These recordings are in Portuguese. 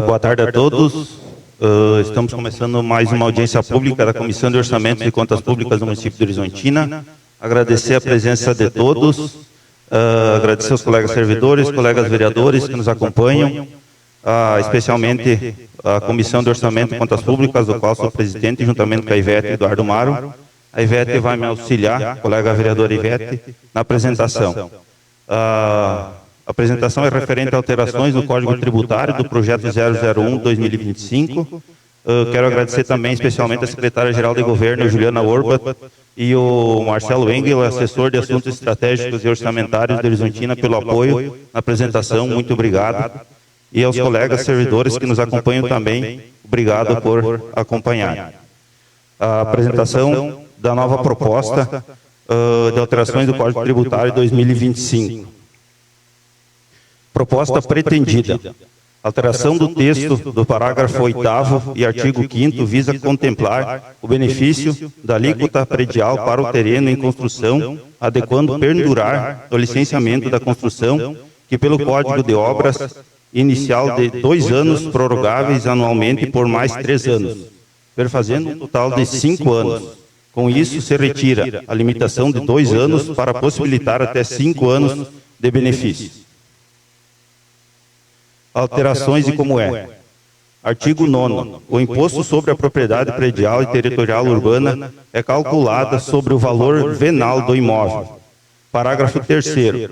Boa tarde a todos. Estamos começando mais uma audiência pública da Comissão de Orçamentos e Contas Públicas do município de Horizontina. Agradecer a presença de todos, agradecer aos colegas servidores, colegas vereadores que nos acompanham, especialmente a Comissão de Orçamento e Contas Públicas, do qual sou presidente, juntamente com a Ivete Eduardo Maro. A Ivete vai me auxiliar, a colega vereadora Ivete, na apresentação. A apresentação é referente a alterações no Código Tributário do Projeto 001-2025. Quero agradecer também especialmente a secretária-geral de Governo, Juliana Orba, e o Marcelo Engel, assessor de Assuntos Estratégicos e Orçamentários de Horizontina, pelo apoio na apresentação. Muito obrigado. E aos colegas servidores que nos acompanham também, obrigado por acompanhar. A apresentação da nova proposta de alterações do Código Tributário 2025. Proposta pretendida. Alteração do texto do parágrafo 8º e artigo 5º visa contemplar o benefício da alíquota predial para o terreno em construção, adequando perdurar o licenciamento da construção, que pelo Código de Obras inicial de 2 anos, prorrogáveis anualmente por mais 3 anos, perfazendo um total de 5 anos. Com isso, se retira a limitação de 2 anos para possibilitar até 5 anos de benefício. Alterações e como é. Artigo 9º. O imposto sobre a propriedade predial e territorial urbana é calculado sobre o valor venal do imóvel. Parágrafo 3º.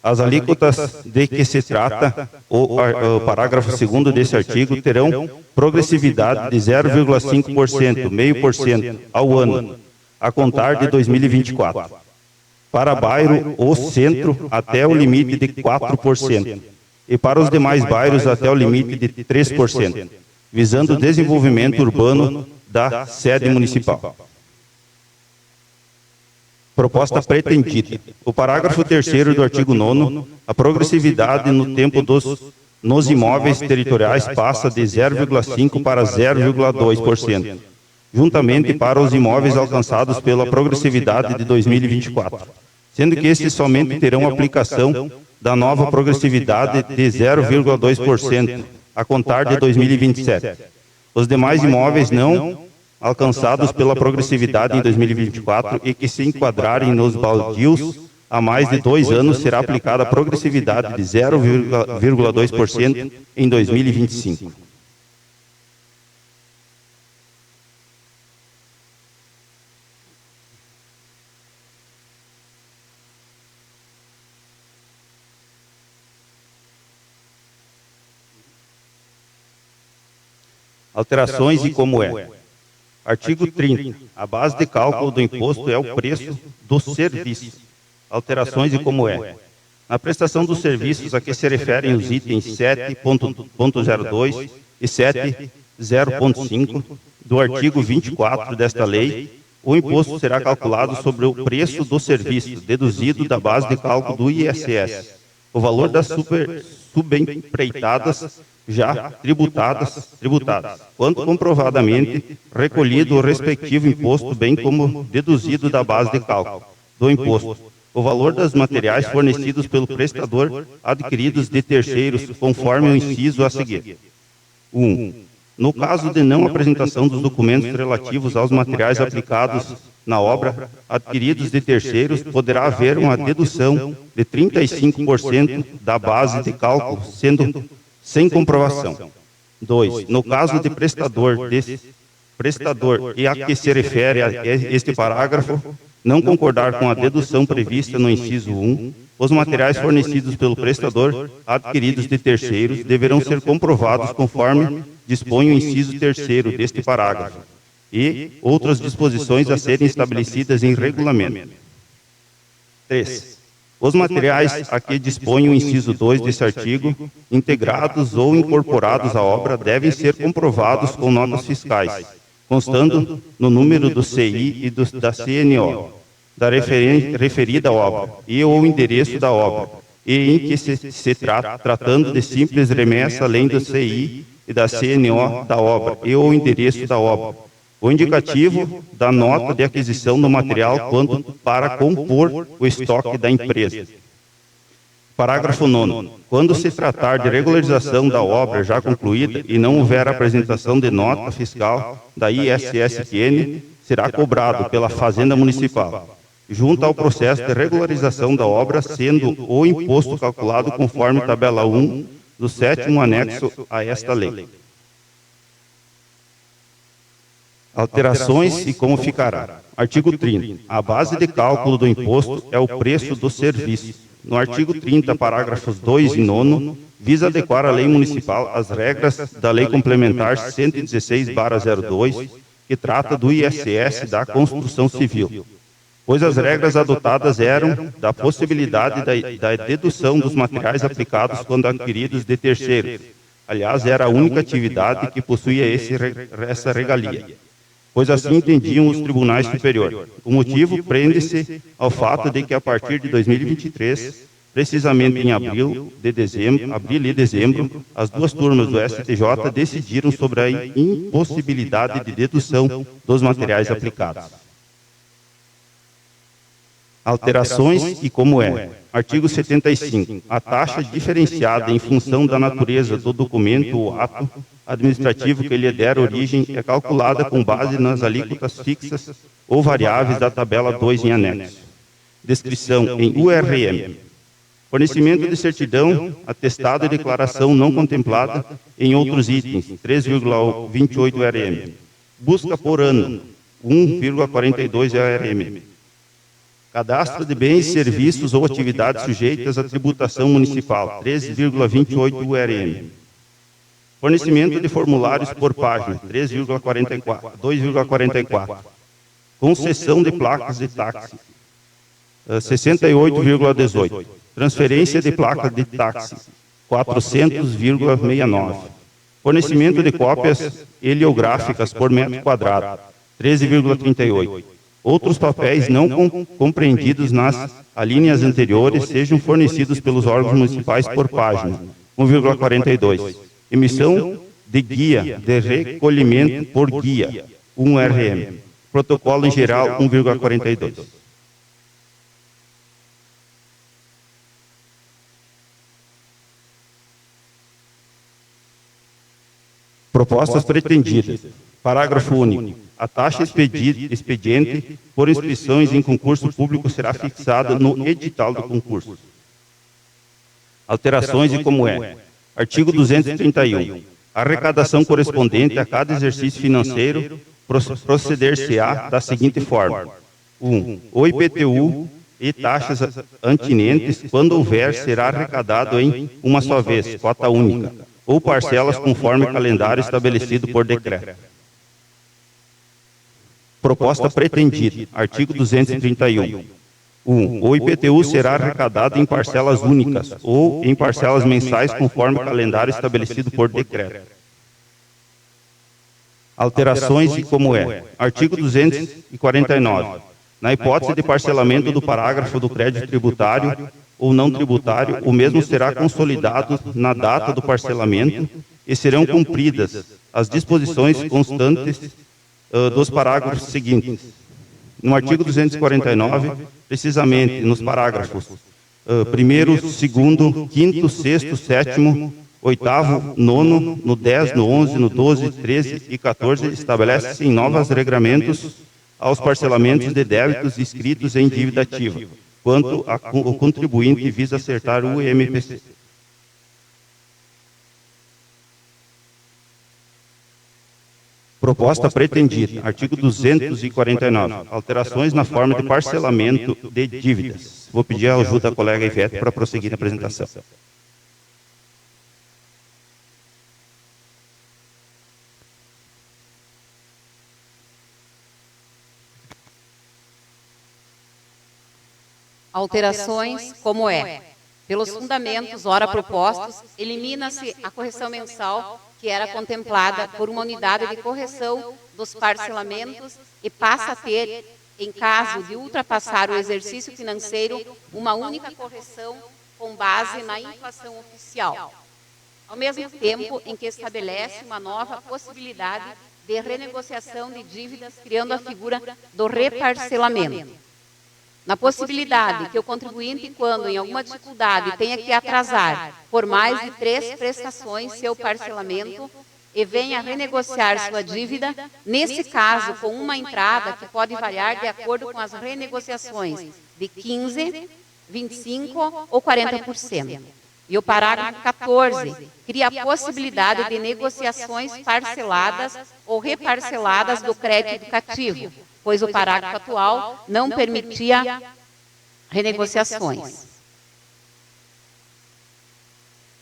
As alíquotas de que se trata, o parágrafo 2º desse artigo, terão progressividade de 0,5%, 0,5% ao ano, a contar de 2024. Para bairro ou centro, até o limite de 4%. E para os demais bairros até o limite de 3%, visando o desenvolvimento urbano da sede municipal. Proposta pretendida. O parágrafo 3º do artigo 9º, a progressividade no tempo nos imóveis territoriais passa de 0,5% para 0,2%, juntamente para os imóveis alcançados pela progressividade de 2024, sendo que estes somente terão aplicação da nova progressividade de 0,2%, a contar de 2027. Os demais imóveis não alcançados pela progressividade em 2024 e que se enquadrarem nos baldios há mais de 2 anos, será aplicada a progressividade de 0,2% em 2025. Alterações e como é. Artigo 30. A base de cálculo do imposto é o preço do serviço. Alterações e como é. Na prestação dos serviços a que se referem os itens 7.02 e 7.0.5 do artigo 24 desta lei, o imposto será calculado sobre o preço do serviço, deduzido da base de cálculo do ISS. O valor das subempreitadas já tributadas, quanto comprovadamente recolhido o respectivo imposto, bem como deduzido da base de cálculo do imposto, o valor dos materiais fornecidos pelo prestador adquiridos de terceiros, conforme o inciso a seguir. 1. No caso de não apresentação dos documentos relativos aos materiais aplicados na obra, adquiridos de terceiros, poderá haver uma dedução de 35% da base de cálculo, sendo sem comprovação. 2. No caso de prestador e a que se refere a este parágrafo, não concordar com a dedução prevista no inciso 1, os materiais fornecidos pelo prestador adquiridos de terceiros deverão ser comprovados conforme dispõe o inciso 3º deste parágrafo e outras disposições a serem estabelecidas em regulamento. 3. Os materiais a que dispõe o inciso 2 desse artigo, integrados ou incorporados à obra, devem ser comprovados com notas fiscais, constando no número do CI e da CNO, da referida obra, e ou endereço da obra, e em que se tratando de simples remessa além do CI e da CNO da obra, e ou endereço da obra, o indicativo da nota de aquisição do material quanto para compor o estoque da empresa. Parágrafo 9º. Quando se tratar de regularização da obra já concluída e não houver apresentação de nota fiscal da ISSQN, será cobrado pela Fazenda Municipal, junto ao processo de regularização da obra, sendo o imposto calculado conforme tabela 1 do 7º anexo a esta lei. Alterações e como ficará. Artigo 30. A base de cálculo do imposto é o preço do serviço. No artigo 30, parágrafos 2 e 9, visa adequar a lei municipal às regras da Lei Complementar 116/02, que trata do ISS da construção civil, pois as regras adotadas eram da possibilidade da dedução dos materiais aplicados quando adquiridos de terceiros. Aliás, era a única atividade que possuía essa regalia, pois assim entendiam os tribunais superiores. O motivo prende-se ao fato de que, a partir de 2023, precisamente em abril e dezembro, as duas turmas do STJ decidiram sobre a impossibilidade de dedução dos materiais aplicados. Alterações e como é. Artigo 75. A taxa diferenciada em função da natureza do documento ou ato administrativo que lhe der origem é calculada com base nas alíquotas fixas ou variáveis da tabela 2 em anexo. Descrição em URM. Fornecimento de certidão, atestado e declaração não contemplada em outros itens, 3,28 URM. Busca por ano, 1,42 URM. Cadastro de bens, serviços ou atividades sujeitas à tributação municipal, 13,28 URM. Fornecimento de formulários por página, 2,44. Concessão de placas de táxi, 68,18. Transferência de placas de táxi, 400,69. Fornecimento de cópias heliográficas por metro quadrado, 13,38. Outros papéis não compreendidos nas alíneas anteriores sejam fornecidos pelos órgãos municipais por página, 1,42. Emissão de guia de recolhimento por guia, 1 RM. Protocolo em geral, 1,42. Propostas pretendidas. Parágrafo único. A taxa expediente por inscrições em concurso público será fixada no edital do concurso. Alterações e como é. Artigo 231. A arrecadação correspondente a cada exercício financeiro proceder-se-á da seguinte forma. 1. O IPTU e taxas antinentes, quando houver, será arrecadado em uma só vez, cota única, ou parcelas conforme calendário estabelecido por decreto. Proposta pretendida. Artigo 231. 1. O IPTU será arrecadado em parcelas únicas ou em parcelas mensais conforme o calendário estabelecido por decreto. Alterações e como é. Artigo 249. Na hipótese de parcelamento do parágrafo do crédito tributário ou não tributário, o mesmo será consolidado na data do parcelamento e serão cumpridas as disposições constantes dos parágrafos seguintes. No artigo 249, precisamente nos parágrafos 1º, 2º, 5º, 6º, 7º, 8º, 9º, no 10, no 11, no 12, 13 e 14, estabelece-se em novos regramentos aos parcelamentos de débitos inscritos em dívida ativa, quanto o contribuinte visa acertar o IMPC. Proposta pretendida. Artigo 249. Alterações na forma de parcelamento de dívidas. Vou pedir a ajuda da colega Ivete para prosseguir na apresentação. Alterações, como é. Pelos fundamentos ora propostos, elimina-se a correção mensal que era contemplada por uma unidade de correção dos parcelamentos e passa a ter, em caso de ultrapassar o exercício financeiro, uma única correção com base na inflação oficial, ao mesmo tempo em que estabelece uma nova possibilidade de renegociação de dívidas, criando a figura do reparcelamento. Na possibilidade que o contribuinte, quando em alguma dificuldade tenha que atrasar por mais de 3 prestações seu parcelamento e venha renegociar sua dívida, nesse caso, com uma entrada que pode variar de acordo com as renegociações de 15%, 25% ou 40%. E o parágrafo 14 cria a possibilidade de negociações parceladas ou reparceladas do crédito educativo, pois o parágrafo atual não permitia renegociações.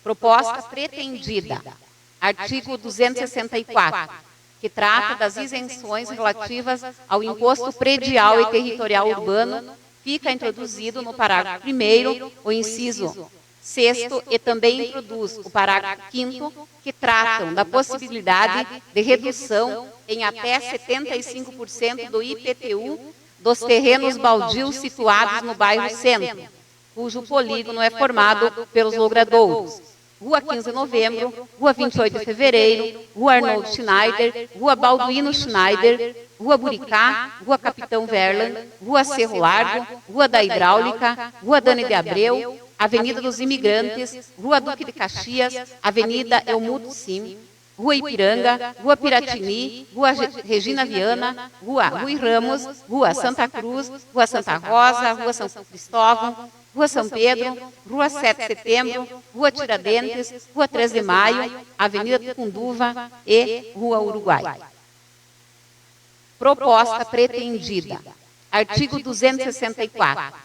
Proposta pretendida. Artigo 264, que trata das isenções relativas ao imposto predial e territorial urbano, fica introduzido no parágrafo 1º, o inciso 6º, e também introduz o parágrafo 5º, que tratam da possibilidade de redução em até 75% do IPTU dos terrenos baldios situados no bairro Centro, cujo polígono é formado pelos logradouros. Rua 15 de Novembro, Rua 28 de Fevereiro, Rua Arnold Schneider, Rua Balduino Schneider, Rua Buricá, Rua Capitão Verlan, Rua Cerro Largo, Rua da Hidráulica, Rua Dani de Abreu, Avenida dos Imigrantes, Rua Duque de Caxias, Avenida Elmuto Sim, Rua Ipiranga, Rua Piratini, Rua Regina Viana, Rua Rui Ramos, Rua Santa Cruz, Rua Santa Rosa, Rua São Cristóvão, Rua São Pedro, Rua 7 de Setembro, Rua Tiradentes, Rua 3 de Maio, Avenida Tucunduva e Rua Uruguai. Proposta pretendida. Artigo 264.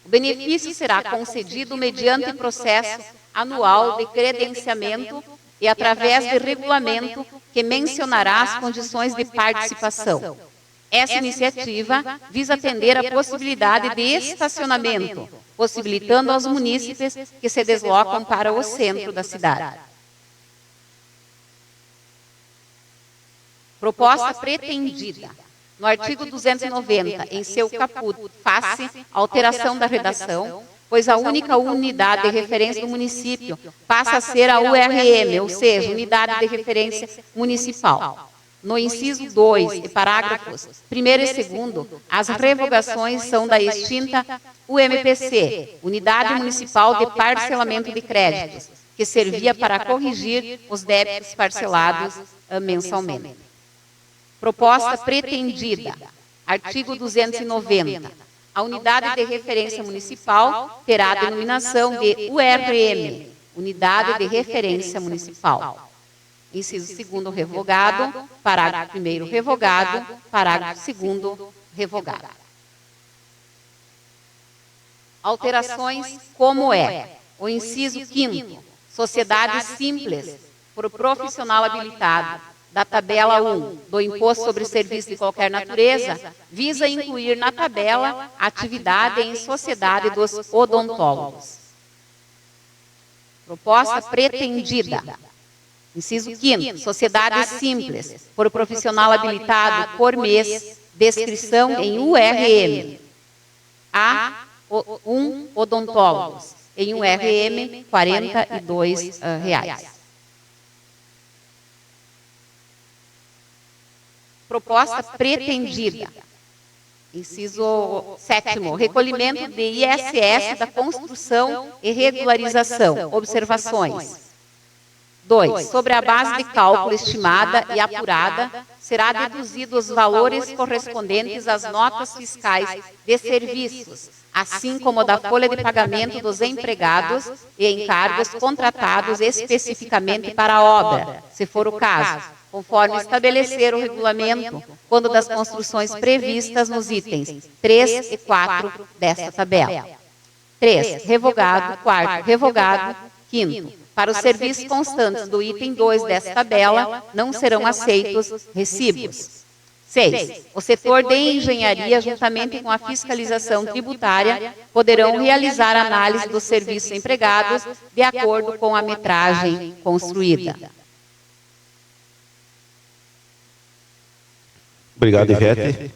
O benefício será concedido mediante processo anual de credenciamento e através de regulamento que mencionará as condições de participação. Essa iniciativa visa atender à possibilidade de estacionamento, possibilitando aos munícipes que se deslocam para o centro da cidade. Proposta pretendida. No artigo 290, em seu caput, faz-se alteração da redação, pois a única unidade de referência do município passa a ser a URM, ou seja, Unidade de Referência Municipal. No inciso 2 e parágrafos 1º e 2º, as revogações são da extinta UMPC, Unidade Municipal de Parcelamento de Créditos, que servia para corrigir os débitos parcelados mensalmente. Proposta pretendida. Artigo 290. A Unidade de Referência Municipal terá a denominação de URM, Unidade de Referência Municipal. Inciso 2º, revogado. Parágrafo 1º, revogado. Parágrafo 2º, revogado. Alterações como é. O inciso 5º, sociedade simples, por profissional habilitado, da tabela 1 do Imposto sobre Serviços de Qualquer Natureza, visa incluir na tabela a atividade em sociedade dos odontólogos. Proposta pretendida. Inciso 5º, sociedade simples, por profissional habilitado por mês, descrição em URM. A 1 odontólogos, em URM, R$ 42. Proposta pretendida. Inciso 7º, recolhimento de ISS da construção e regularização. Observações. 2. Sobre a base de cálculo estimada e apurada, será deduzido os valores correspondentes às notas fiscais de serviços, assim como da folha de pagamento dos empregados e encargos contratados especificamente para a obra, se for o caso, conforme estabelecer o regulamento, quando das construções previstas nos itens 3 e 4 desta tabela. 3. Revogado. 4. Revogado. 5º. Para os serviços constantes do item 2 desta tabela, não serão aceitos recibos. 6. O setor de engenharia, juntamente com a fiscalização tributária, poderão realizar análise dos serviços empregados de acordo com a metragem construída. Obrigado, Ivete.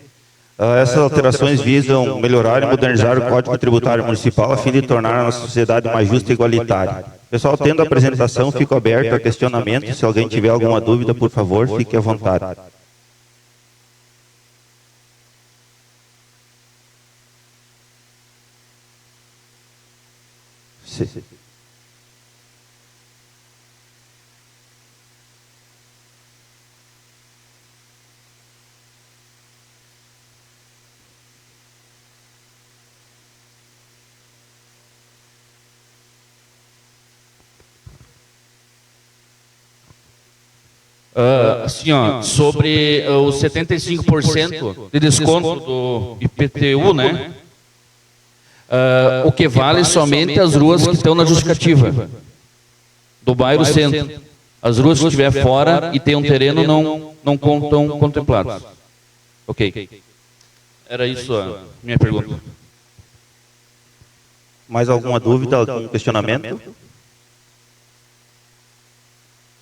Essas alterações visam melhorar e modernizar o Código Tributário Municipal a fim de tornar a nossa sociedade mais justa e igualitária. Pessoal, tendo a apresentação, fico aberto a questionamento. Se alguém tiver alguma dúvida, por favor, fique à vontade. Sim. Assim, ó, sobre os 75% de desconto do IPTU, né? O que vale somente as ruas que estão na justificativa do bairro centro. As ruas que estiver fora e tem um terreno não contam contemplados. Ok. Era isso a minha pergunta. Mais alguma dúvida, algum questionamento?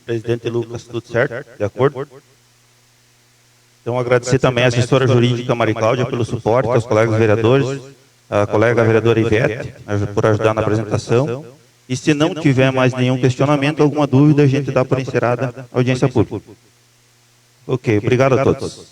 Presidente Lucas, tudo certo? De acordo? Então, agradecer também à assessora jurídica Maria Cláudia pelo suporte, aos colegas vereadores, a colega vereadora Ivete, por ajudar na apresentação. E se não tiver mais nenhum questionamento, alguma dúvida, a gente dá por encerrada a audiência pública. Ok, obrigado a todos.